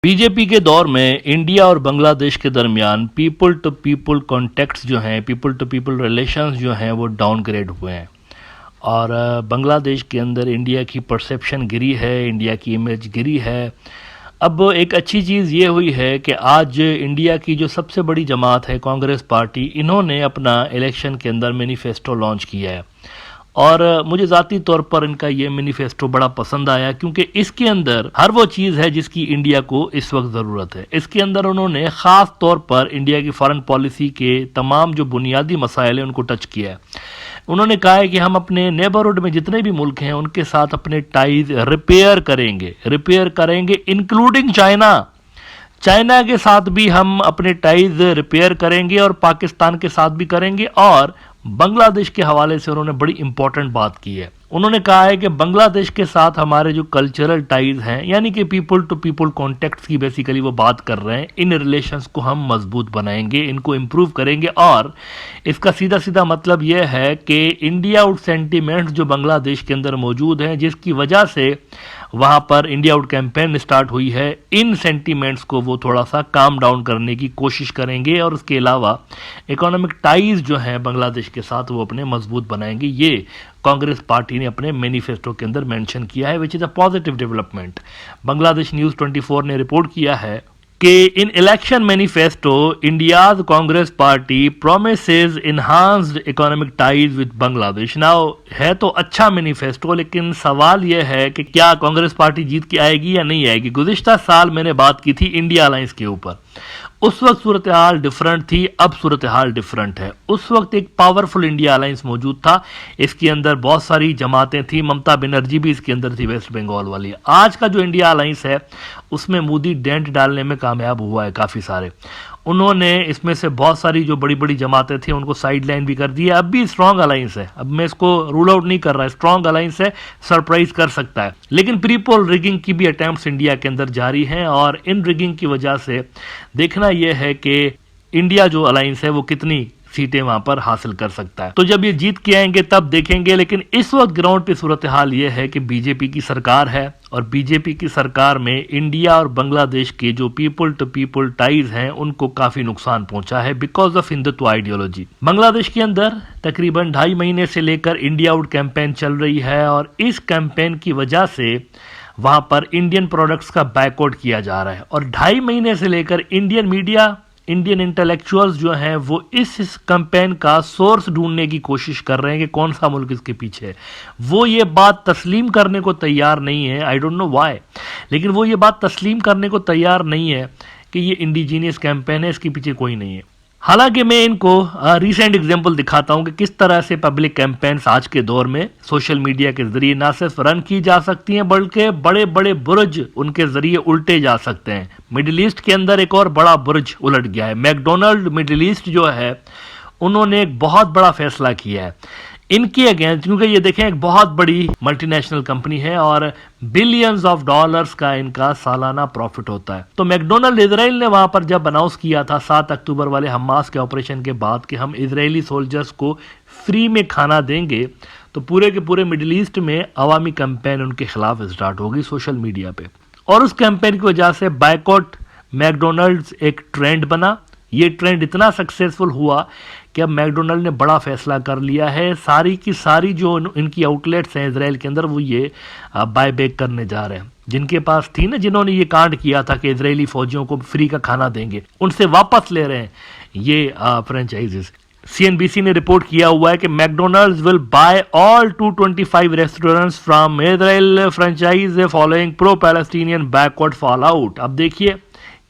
BJP के दौर में इंडिया और बांग्लादेश के दरमियान पीपल टू पीपल कॉन्टेक्ट्स जो हैं, पीपल टू पीपल रिलेशंस जो हैं वो डाउनग्रेड हुए हैं। और बांग्लादेश के अंदर इंडिया की परसेप्शन गिरी है, इंडिया की इमेज गिरी है। अब एक अच्छी चीज़ ये हुई है कि आज इंडिया की जो सबसे बड़ी जमात है कांग्रेस पार्टी, इन्होंने अपना इलेक्शन के अंदर मैनिफेस्टो लॉन्च किया है। और मुझे ज़ाती तौर पर इनका ये मैनिफेस्टो बड़ा पसंद आया, क्योंकि इसके अंदर हर वो चीज़ है जिसकी इंडिया को इस वक्त ज़रूरत है। इसके अंदर उन्होंने ख़ास तौर पर इंडिया की फॉरेन पॉलिसी के तमाम जो बुनियादी मसाइल हैं उनको टच किया है। उन्होंने कहा है कि हम अपने नेबरहुड में जितने भी मुल्क हैं उनके साथ अपने टाइज रिपेयर करेंगे इंक्लूडिंग चाइना। चाइना के साथ भी हम अपने टाइज रिपेयर करेंगे और पाकिस्तान के साथ भी करेंगे। और बांग्लादेश के हवाले से उन्होंने बड़ी इंपॉर्टेंट बात की है। उन्होंने कहा है कि बांग्लादेश के साथ हमारे जो कल्चरल टाइज हैं, यानी कि पीपल टू पीपल कॉन्टेक्ट्स की बेसिकली वो बात कर रहे हैं, इन रिलेशंस को हम मजबूत बनाएंगे, इनको इम्प्रूव करेंगे। और इसका सीधा सीधा मतलब यह है कि इंडिया आउट सेंटीमेंट्स जो बांग्लादेश के अंदर मौजूद हैं, जिसकी वजह से वहाँ पर इंडिया आउट कैंपेन स्टार्ट हुई है, इन सेंटीमेंट्स को वो थोड़ा सा काम डाउन करने की कोशिश करेंगे। और उसके अलावा इकोनॉमिक टाइज जो हैं बांग्लादेश के साथ वो अपने मजबूत बनाएंगे। ये कांग्रेस पार्टी ने अपने मैनिफेस्टो के अंदर मेंशन किया है, which is a positive development. Bangladesh news 24 ने रिपोर्ट किया है कि in election manifesto India's Congress party promises enhanced economic ties with Bangladesh. Now है तो अच्छा मैनिफेस्टो, लेकिन सवाल यह है कि क्या कांग्रेस पार्टी जीत के आएगी या नहीं आएगी। गुज़िश्ता साल मैंने बात की थी इंडिया अलायंस के ऊपर, उस वक्त सूरत हाल डिफरेंट थी, अब सूरत हाल डिफरेंट है। उस वक्त एक पावरफुल इंडिया अलायंस मौजूद था, इसके अंदर बहुत सारी जमातें थी, ममता बनर्जी भी इसके अंदर थी, वेस्ट बंगाल वाली। आज का जो इंडिया अलायंस है उसमें मोदी डेंट डालने में कामयाब हुआ है काफ़ी सारे। उन्होंने इसमें से बहुत सारी जो बड़ी बड़ी जमातें थी उनको साइड लाइन भी कर दिया। अब भी स्ट्रांग अलायंस है, अब मैं इसको रूल आउट नहीं कर रहा, स्ट्रांग अलायंस है, सरप्राइज कर सकता है। लेकिन प्री पोल रिगिंग की भी अटेम्प्ट्स इंडिया के अंदर जारी हैं, और इन रिगिंग की वजह से देखना यह है कि इंडिया जो अलायंस है वो कितनी सीटें वहां पर हासिल कर सकता है। तो जब ये जीत के आएंगे तब देखेंगे। लेकिन इस वक्त ग्राउंड पे सूरत हाल ये है कि बीजेपी की सरकार है, और बीजेपी की सरकार में इंडिया और बांग्लादेश के जो पीपल टू पीपल टाइज हैं उनको काफी नुकसान पहुंचा है because of Hindutva ideology. Bangladesh के अंदर तकरीबन 2.5 महीने से लेकर इंडिया आउट कैंपेन चल रही है, और इस कैंपेन की वजह से वहां पर इंडियन प्रोडक्ट्स का बैकआउट किया जा रहा है। और 2.5 महीने से लेकर इंडियन मीडिया, इंडियन इंटेलेक्चुअल्स जो हैं वो इस कैंपेन का सोर्स ढूंढने की कोशिश कर रहे हैं कि कौन सा मुल्क इसके पीछे है। वो ये बात तस्लीम करने को तैयार नहीं है, आई डोंट नो व्हाई, लेकिन वो ये बात तस्लीम करने को तैयार नहीं है कि ये इंडिजीनियस कैंपेन है, इसके पीछे कोई नहीं है। हालांकि मैं इनको रीसेंट एग्जांपल दिखाता हूं कि किस तरह से पब्लिक कैंपेन्स आज के दौर में सोशल मीडिया के जरिए ना सिर्फ रन की जा सकती हैं, बल्कि बड़े बड़े बुर्ज उनके जरिए उल्टे जा सकते हैं। मिडिल ईस्ट के अंदर एक और बड़ा बुर्ज उलट गया है। मैकडोनल्ड मिडिल ईस्ट जो है उन्होंने एक बहुत बड़ा फैसला किया है इनके अगेंस्ट, क्योंकि ये देखें एक बहुत बड़ी मल्टीनेशनल कंपनी है और बिलियंस ऑफ डॉलर्स का इनका सालाना प्रॉफिट होता है। तो मैकडोनल्ड इजराइल ने वहां पर जब अनाउंस किया था 7 अक्टूबर वाले हमास के ऑपरेशन के बाद कि हम इजरायली सोल्जर्स को फ्री में खाना देंगे, तो पूरे के पूरे मिडिल ईस्ट में अवामी कैंपेन उनके खिलाफ स्टार्ट होगी सोशल मीडिया पे। और उस कैंपेन की वजह से बायकॉट मैकडोनल्ड्स एक ट्रेंड बना। ये ट्रेंड इतना सक्सेसफुल हुआ कि अब मैकडोनल्ड ने बड़ा फैसला कर लिया है, सारी की सारी जो इनकी आउटलेट्स हैं इजराइल के अंदर वो ये बाय बैक करने जा रहे हैं। जिनके पास थी ना, जिन्होंने ये कांड किया था कि इजरायली फौजियों को फ्री का खाना देंगे, उनसे वापस ले रहे हैं ये फ्रेंचाइजीज। CNBC ने रिपोर्ट किया हुआ है कि McDonald's will buy all 225 restaurants from Israel franchise following pro Palestinian backward fall out. अब देखिए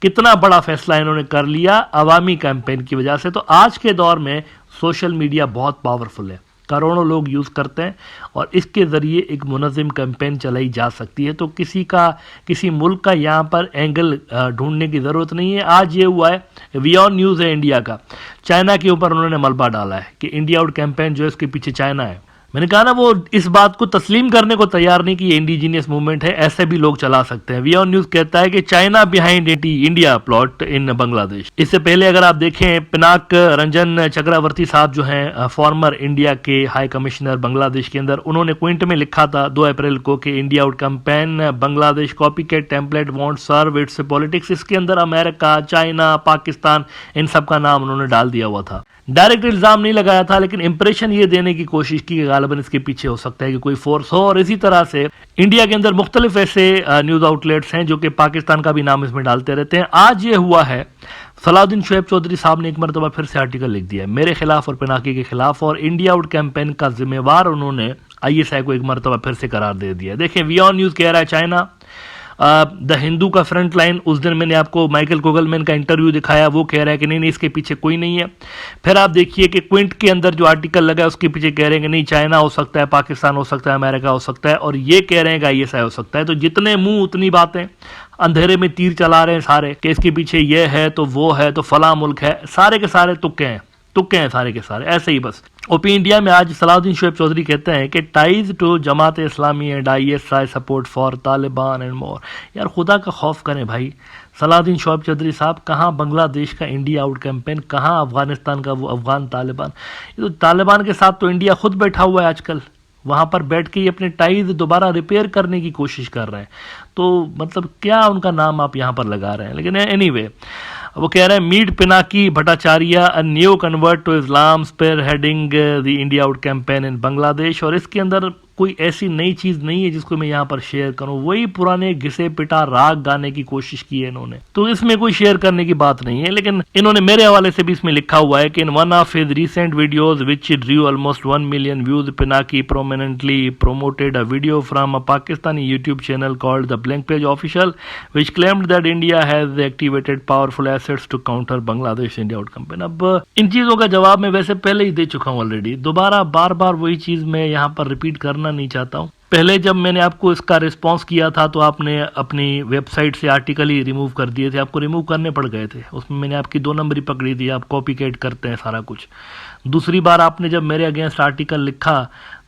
कितना बड़ा फैसला इन्होंने कर लिया अवामी कैंपेन की वजह से। तो आज के दौर में सोशल मीडिया बहुत पावरफुल है, करोड़ों लोग यूज़ करते हैं, और इसके ज़रिए एक मुनज़्ज़म कैंपेन चलाई जा सकती है। तो किसी मुल्क का यहाँ पर एंगल ढूंढने की ज़रूरत नहीं है। आज ये हुआ है, वियॉन न्यूज़ है इंडिया का, चाइना के ऊपर उन्होंने मलबा डाला है कि इंडिया आउट कैंपेन जो है इसके पीछे चाइना है। मैंने कहा ना वो इस बात को तस्लीम करने को तैयार नहीं कि ये इंडिजीनियस मूवमेंट है, ऐसे भी लोग चला सकते हैं। वीओ न्यूज कहता है कि China behind India plot in Bangladesh. इससे पहले अगर आप देखें पिनाक रंजन चक्रवर्ती साहब जो हैं फॉर्मर इंडिया के हाई कमिश्नर बांग्लादेश के अंदर, उन्होंने क्विंट में लिखा था 2 अप्रैल को कि India out campaign Bangladesh copy cat template won't serve its politics. इसके अंदर अमेरिका, चाइना, पाकिस्तान, इन सब का नाम उन्होंने डाल दिया हुआ था। डायरेक्ट इल्जाम नहीं लगाया था, लेकिन इंप्रेशन ये देने की कोशिश की कि गालिबन इसके पीछे हो सकता है कि कोई फोर्स हो। और इसी तरह से इंडिया के अंदर मुख्तलिफ ऐसे न्यूज आउटलेट्स हैं जो कि पाकिस्तान का भी नाम इसमें डालते रहते हैं। आज ये हुआ है, सलाउद्दीन शुएब चौधरी साहब ने एक मरतबा फिर से आर्टिकल लिख दिया है मेरे खिलाफ और पिनाकी के खिलाफ, और इंडिया आउट कैंपेन का जिम्मेवार उन्होंने ISI को एक मरतबा फिर से करार दे दिया। देखिए वीओ न्यूज कह रहा है चाइना, द हिंदू का फ्रंट लाइन, उस दिन मैंने आपको माइकल कोगलमैन का इंटरव्यू दिखाया, वो कह रहा है कि नहीं इसके पीछे कोई नहीं है। फिर आप देखिए कि क्विंट के अंदर जो आर्टिकल लगा है उसके पीछे कह रहे हैं कि नहीं चाइना हो सकता है, पाकिस्तान हो सकता है, अमेरिका हो सकता है, और ये कह रहे हैं कि ISI हो सकता है। तो जितने मुंह उतनी बातें, अंधेरे में तीर चला रहे हैं सारे कि इसके पीछे ये है तो वो है तो फला मुल्क है, सारे के सारे तुक्के हैं सारे के सारे, ऐसे ही बस। ओपी इंडिया में आज सलाउद्दीन शुएब चौधरी कहते हैं कि ties to Jamaat Islami and ISI support for Taliban and more. यार खुदा का खौफ करें भाई, सलाउद्दीन शुएब चौधरी साहब, कहाँ बांग्लादेश का इंडिया आउट कैंपेन, कहाँ अफगानिस्तान का वो अफगान तालिबान। ये तो तालिबान के साथ तो इंडिया खुद बैठा हुआ है आजकल, वहाँ पर बैठ के ये अपने टाइज दोबारा रिपेयर करने की कोशिश कर रहे हैं। तो मतलब क्या उनका नाम आप यहाँ पर लगा रहे हैं। लेकिन एनीवे वो कह रहे हैं meet Pinaki Bhattacharya a new convert to Islam spearheading the India out campaign in Bangladesh. और इसके अंदर कोई ऐसी नई चीज नहीं है जिसको मैं यहाँ पर शेयर करूं, वही पुराने घिसे पिटा राग गाने की कोशिश की है इन्होंने, तो इसमें कोई शेयर करने की बात नहीं है। लेकिन इन्होंने मेरे हवाले से भी इसमें लिखा हुआ है कि in one of his recent videos which Drew almost 1 million views, Pinaki prominently promoted a video from a Pakistani YouTube channel called the Blank Page Official, which claimed that India has activated powerful assets to counter Bangladesh India Out campaign। अब इन चीजों का जवाब मैं वैसे पहले ही दे चुका हूं already, दोबारा बार बार वही चीज मैं यहाँ पर रिपीट करना नहीं चाहता हूँ। पहले जब मैंने आपको इसका रिस्पांस किया था तो आपने अपनी वेबसाइट से आर्टिकल ही रिमूव कर दिए थे, आपको रिमूव करने पड़ गए थे, उसमें मैंने आपकी 2 नंबरी पकड़ी थी, आप कॉपी कैट करते हैं सारा कुछ। दूसरी बार आपने जब मेरे अगेंस्ट आर्टिकल लिखा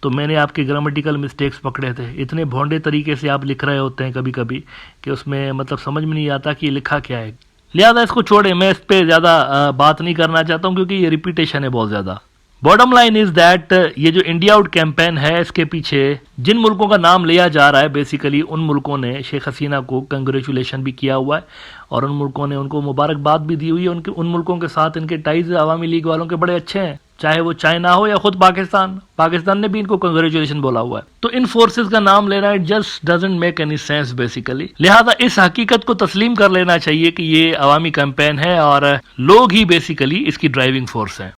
तो मैंने आपके ग्रामेटिकल मिस्टेक्स पकड़े थे। इतने भोंडे तरीके से आप लिख रहे होते हैं कभी कभी कि उसमें मतलब समझ में नहीं आता कि ये लिखा क्या है। लिहाजा इसको छोड़े, मैं इस पर ज़्यादा बात नहीं करना चाहता हूँ क्योंकि ये रिपीटेशन है बहुत ज़्यादा। बॉटम लाइन इज दैट ये जो इंडिया आउट कैंपेन है इसके पीछे जिन मुल्कों का नाम लिया जा रहा है बेसिकली उन मुल्कों ने शेख हसीना को कंग्रेचुलेशन भी किया हुआ है और उन मुल्कों ने उनको मुबारकबाद भी दी हुई है। उन मुल्कों के साथ इनके टाइज अवामी लीग वालों के बड़े अच्छे हैं, चाहे वो चाइना हो या खुद पाकिस्तान ने भी इनको कंग्रेचुलेशन बोला हुआ है। तो इन फोर्सेस का नाम लेना it just doesn't make any sense basically. लिहाजा इस हकीकत को तस्लीम कर लेना चाहिए कि ये अवामी कैंपेन है और लोग ही बेसिकली इसकी ड्राइविंग फोर्स है।